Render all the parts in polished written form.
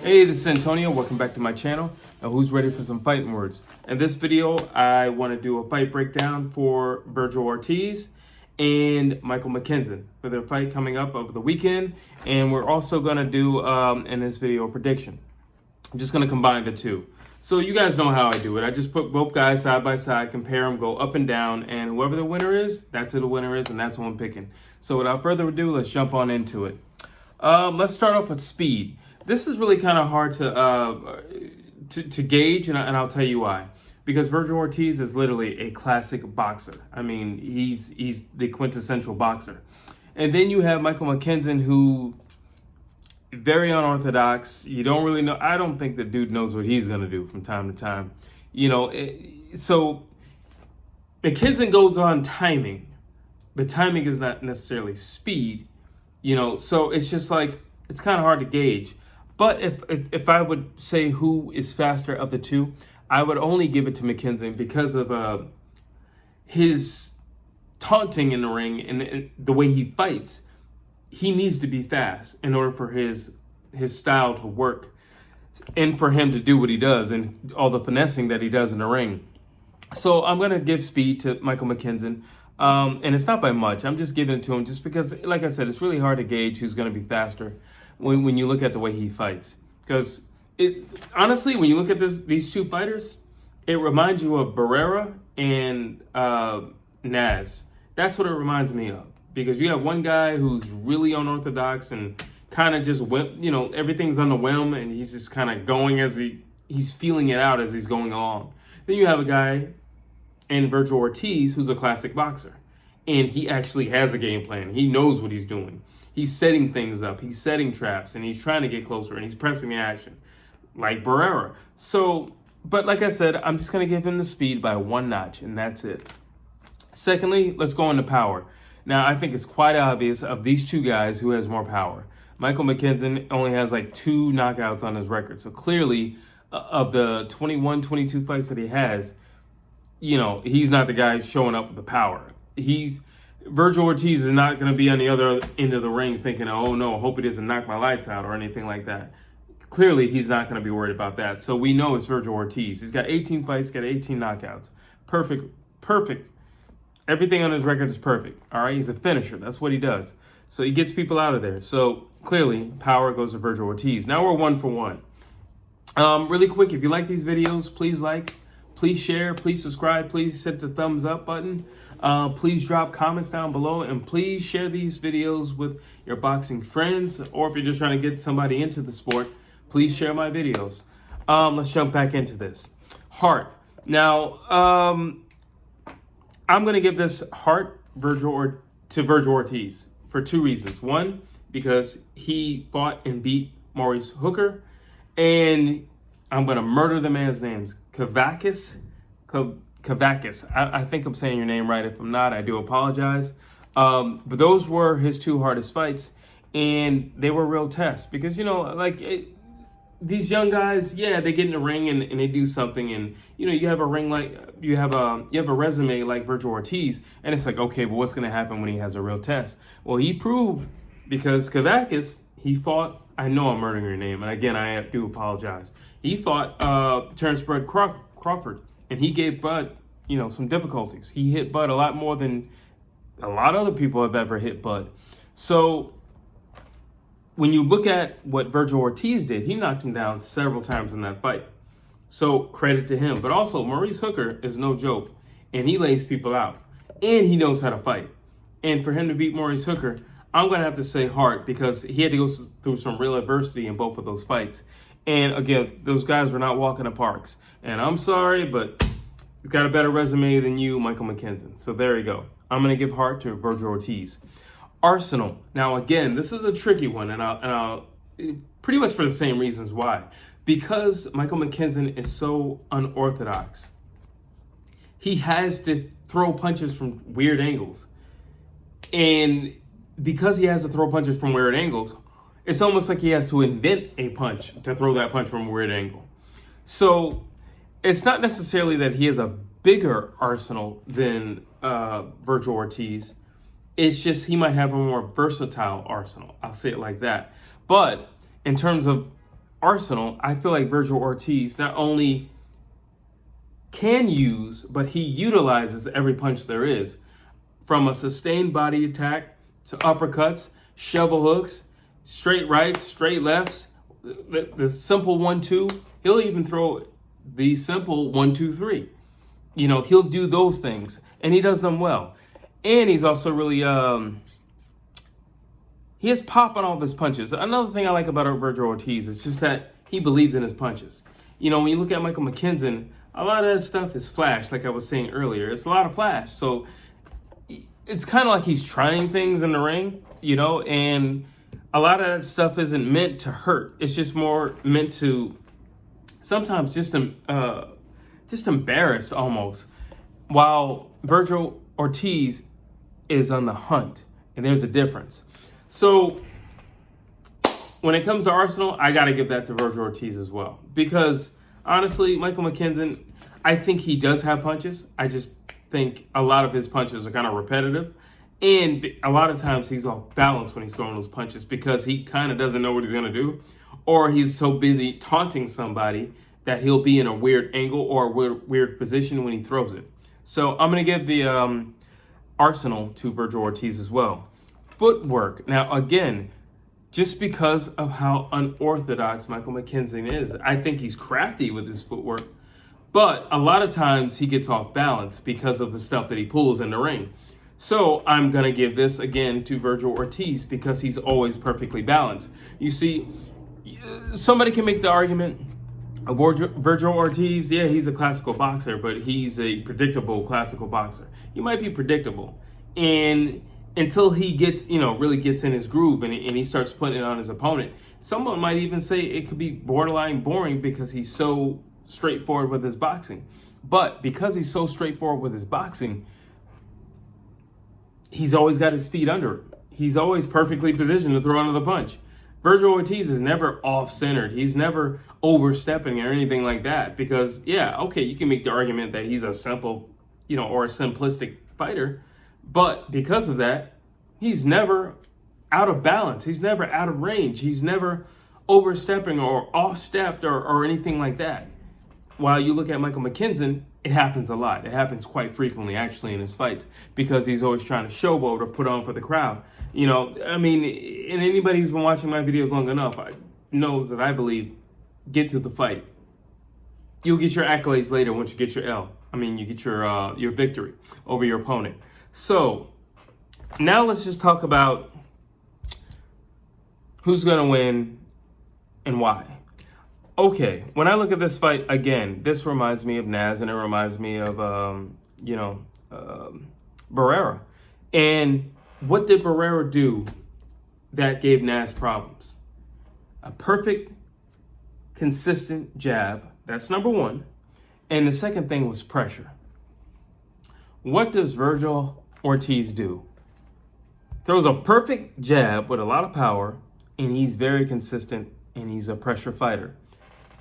Hey, this is Antonio. Welcome back to my channel. Now, who's ready for some fighting words? In this video, I want to do a fight breakdown for Virgil Ortiz and Michael McKinson for their fight coming up over the weekend. And we're also going to do, in this video, a prediction. I'm just going to combine the two. So you guys know how I do it. I just put both guys side by side, compare them, go up and down, and whoever the winner is, that's who the winner is, and that's who I'm picking. So without further ado, let's jump on into it. Let's start off with speed. This is really kind of hard to gauge, and I'll tell you why. Because Virgil Ortiz is literally a classic boxer. I mean, he's the quintessential boxer. And then you have Michael McKinson, who very unorthodox. You don't really know. I don't think the dude knows what he's gonna do from time to time. You know, so McKinson goes on timing, but timing is not necessarily speed. You know, so it's just like it's kind of hard to gauge. But if I would say who is faster of the two, I would only give it to McKinson because of his taunting in the ring and the way he fights. He needs to be fast in order for his style to work and for him to do what he does and all the finessing that he does in the ring. So I'm going to give speed to Michael McKinson. And it's not by much. I'm just giving it to him just because, like I said, it's really hard to gauge who's going to be faster when you look at the way he fights. Because honestly, when you look at these two fighters, it reminds you of Barrera and Naz. That's what it reminds me of. Because you have one guy who's really unorthodox and kind of just, everything's on the whim, and he's just kind of going as he's feeling it out as he's going along. Then you have a guy in Virgil Ortiz who's a classic boxer. And he actually has a game plan. He knows what he's doing. He's setting things up. He's setting traps, and he's trying to get closer, and he's pressing the action, like Barrera. So, but like I said, I'm just going to give him the speed by one notch, and that's it. Secondly, let's go into power. Now, I think it's quite obvious of these two guys who has more power. Michael McKinson only has like 2 knockouts on his record. So clearly, of the 21, 22 fights that he has, he's not the guy showing up with the power. Virgil Ortiz is not going to be on the other end of the ring thinking, oh no, I hope he doesn't knock my lights out or anything like that. Clearly, he's not going to be worried about that. So we know it's Virgil Ortiz. He's got 18 fights, got 18 knockouts. Perfect. Everything on his record is perfect. All right, he's a finisher. That's what he does. So he gets people out of there. So clearly, power goes to Virgil Ortiz. Now we're 1 for 1. Really quick, if you like these videos, please like, please share, please subscribe, please hit the thumbs up button. Please drop comments down below, and please share these videos with your boxing friends, or if you're just trying to get somebody into the sport, please share my videos. Let's jump back into this. Heart. Now, I'm going to give this heart to Virgil Ortiz for 2 reasons. One, because he fought and beat Maurice Hooker, and I'm going to murder the man's names. Kavakis. I think I'm saying your name right. If I'm not, I do apologize. But those were his 2 hardest fights, and they were real tests because, these young guys, yeah, they get in the ring and they do something, and you have a ring like you have a resume like Virgil Ortiz, and it's like, okay, but what's going to happen when he has a real test? Well, he proved, because Kavakis, he fought. I know I'm murdering your name, and again, I do apologize. He fought Terrence Bud Crawford, and he gave Bud, some difficulties. He hit Bud a lot more than a lot of other people have ever hit Bud. So when you look at what Virgil Ortiz did, he knocked him down several times in that fight. So credit to him. But also, Maurice Hooker is no joke, and he lays people out, and he knows how to fight. And for him to beat Maurice Hooker, I'm going to have to say heart, because he had to go through some real adversity in both of those fights. And again, those guys were not walking the parks. And I'm sorry, but he's got a better resume than you, Michael McKinson. So there you go. I'm going to give heart to Virgil Ortiz. Arsenal. Now, again, this is a tricky one, and I'll pretty much for the same reasons why. Because Michael McKinson is so unorthodox, he has to throw punches from weird angles. And because he has to throw punches from weird angles, it's almost like he has to invent a punch to throw that punch from a weird angle. So it's not necessarily that he has a bigger arsenal than Virgil Ortiz. It's just he might have a more versatile arsenal. I'll say it like that. But in terms of arsenal, I feel like Virgil Ortiz not only can use, but he utilizes every punch there is, from a sustained body attack to uppercuts, shovel hooks, straight rights, straight lefts, the simple 1-2. He'll even throw the simple 1-2-3. You know, he'll do those things, and he does them well. And he's also really, he has pop on all of his punches. Another thing I like about Virgil Ortiz is just that he believes in his punches. You know, when you look at Michael McKinson, a lot of that stuff is flash, like I was saying earlier. It's a lot of flash. So it's kind of like he's trying things in the ring, you know, and a lot of that stuff isn't meant to hurt. It's just more meant to sometimes just embarrass almost. While Virgil Ortiz is on the hunt, and there's a difference. So when it comes to arsenal, I got to give that to Virgil Ortiz as well. Because honestly, Michael McKinson, I think he does have punches. I just think a lot of his punches are kind of repetitive. And a lot of times he's off balance when he's throwing those punches because he kind of doesn't know what he's going to do. Or he's so busy taunting somebody that he'll be in a weird angle or a weird position when he throws it. So I'm going to give the arsenal to Virgil Ortiz as well. Footwork. Now, again, just because of how unorthodox Michael McKinson is, I think he's crafty with his footwork. But a lot of times he gets off balance because of the stuff that he pulls in the ring. So I'm going to give this again to Virgil Ortiz because he's always perfectly balanced. You see, somebody can make the argument, Virgil Ortiz, yeah, he's a classical boxer, but he's a predictable classical boxer. He might be predictable. And until he gets, really gets in his groove and he starts putting it on his opponent, someone might even say it could be borderline boring because he's so straightforward with his boxing. But because he's so straightforward with his boxing, he's always got his feet under it. He's always perfectly positioned to throw another punch. Virgil Ortiz is never off-centered. He's never overstepping or anything like that because, yeah, okay, you can make the argument that he's a simple, or a simplistic fighter, but because of that, he's never out of balance. He's never out of range. He's never overstepping or off-stepped or anything like that. While you look at Michael McKinson, it happens a lot. It happens quite frequently, actually, in his fights because he's always trying to showboat or put on for the crowd. And anybody who's been watching my videos long enough knows that I believe get through the fight. You'll get your accolades later once you get your L. You get your victory over your opponent. So now let's just talk about who's going to win and why. Okay, when I look at this fight, again, this reminds me of Naz and it reminds me of, Barrera. And what did Barrera do that gave Naz problems? A perfect, consistent jab. That's number one. And the second thing was pressure. What does Virgil Ortiz do? Throws a perfect jab with a lot of power, and he's very consistent, and he's a pressure fighter.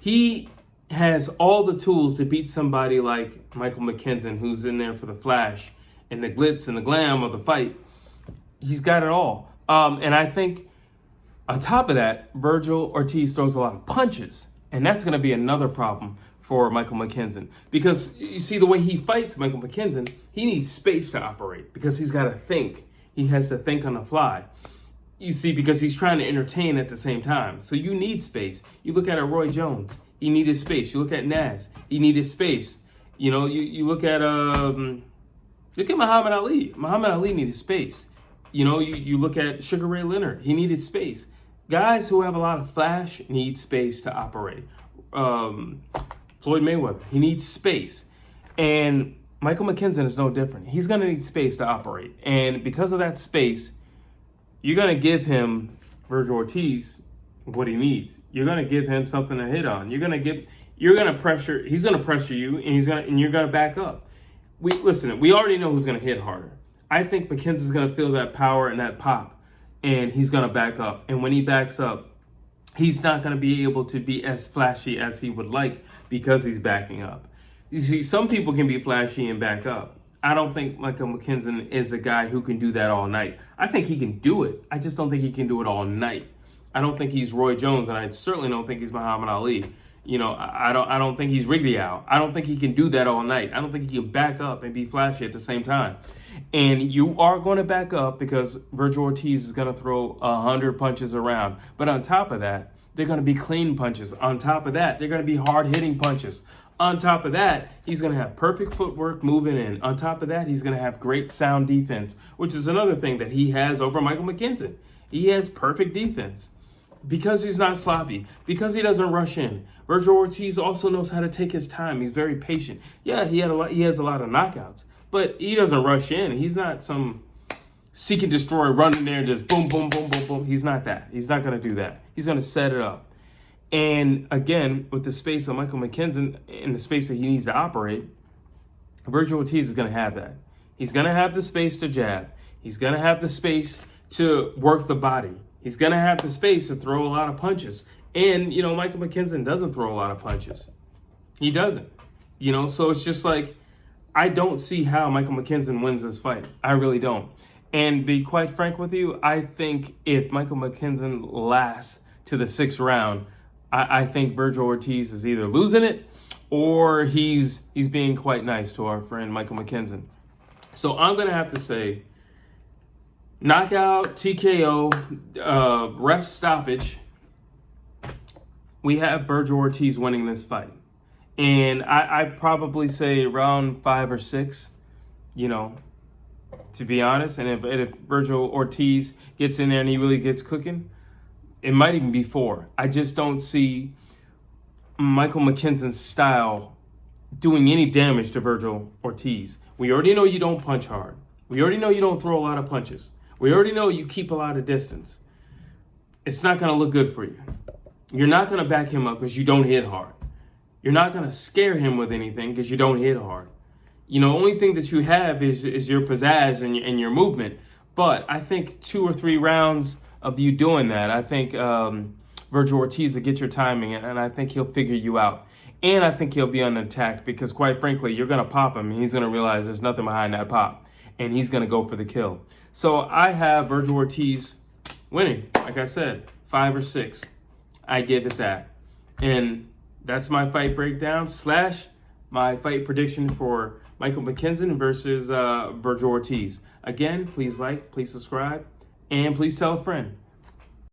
He has all the tools to beat somebody like Michael McKinson, who's in there for the flash and the glitz and the glam of the fight. He's got it all. And I think on top of that, Virgil Ortiz throws a lot of punches. And that's going to be another problem for Michael McKinson. Because you see the way he fights Michael McKinson, he needs space to operate because he's got to think. He has to think on the fly. You see, because he's trying to entertain at the same time. So you need space. You look at Roy Jones. He needed space. You look at Naz. He needed space. You look at Muhammad Ali. Muhammad Ali needed space. You look at Sugar Ray Leonard. He needed space. Guys who have a lot of flash need space to operate. Floyd Mayweather, he needs space. And Michael McKinson is no different. He's going to need space to operate. And because of that space, you're going to give him, Virgil Ortiz, what he needs. You're going to give him something to hit on. He's going to pressure you, and you're going to back up. We already know who's going to hit harder. I think McKinson's going to feel that power and that pop, and he's going to back up. And when he backs up, he's not going to be able to be as flashy as he would like because he's backing up. You see, some people can be flashy and back up. I don't think Michael McKinson is the guy who can do that all night. I think he can do it. I just don't think he can do it all night. I don't think he's Roy Jones, and I certainly don't think he's Muhammad Ali. I don't think he's Rigdiao. I don't think he can do that all night. I don't think he can back up and be flashy at the same time. And you are going to back up because Virgil Ortiz is going to throw 100 punches around. But on top of that, they're going to be clean punches. On top of that, they're going to be hard-hitting punches. On top of that, he's going to have perfect footwork moving in. On top of that, he's going to have great sound defense, which is another thing that he has over Michael McKinson. He has perfect defense because he's not sloppy, because he doesn't rush in. Virgil Ortiz also knows how to take his time. He's very patient. Yeah, he has a lot of knockouts, but he doesn't rush in. He's not some seek and destroy, running there, just boom, boom, boom, boom, boom. He's not that. He's not going to do that. He's going to set it up. And again, with the space of Michael McKinson in the space that he needs to operate, Virgil Ortiz is going to have that. He's going to have the space to jab. He's going to have the space to work the body. He's going to have the space to throw a lot of punches. And, Michael McKinson doesn't throw a lot of punches. He doesn't. So it's just like, I don't see how Michael McKinson wins this fight. I really don't. And be quite frank with you, I think if Michael McKinson lasts to the 6th round, I think Virgil Ortiz is either losing it or he's being quite nice to our friend Michael McKinson. So I'm going to have to say knockout, TKO, ref stoppage. We have Virgil Ortiz winning this fight. And I'd probably say round 5 or 6, to be honest. And if Virgil Ortiz gets in there and he really gets cooking, it might even be 4. I just don't see Michael McKinson's style doing any damage to Virgil Ortiz. We already know you don't punch hard. We already know you don't throw a lot of punches. We already know you keep a lot of distance. It's not going to look good for you. You're not going to back him up because you don't hit hard. You're not going to scare him with anything because you don't hit hard. Only thing that you have is your pizzazz and your movement. But I think 2 or 3 rounds of you doing that, I think Virgil Ortiz will get your timing, and I think he'll figure you out. And I think he'll be on attack because, quite frankly, you're going to pop him, and he's going to realize there's nothing behind that pop, and he's going to go for the kill. So I have Virgil Ortiz winning, like I said, 5 or 6. I give it that. And that's my fight breakdown / my fight prediction for Michael McKinson versus Virgil Ortiz. Again, please like, please subscribe, and please tell a friend.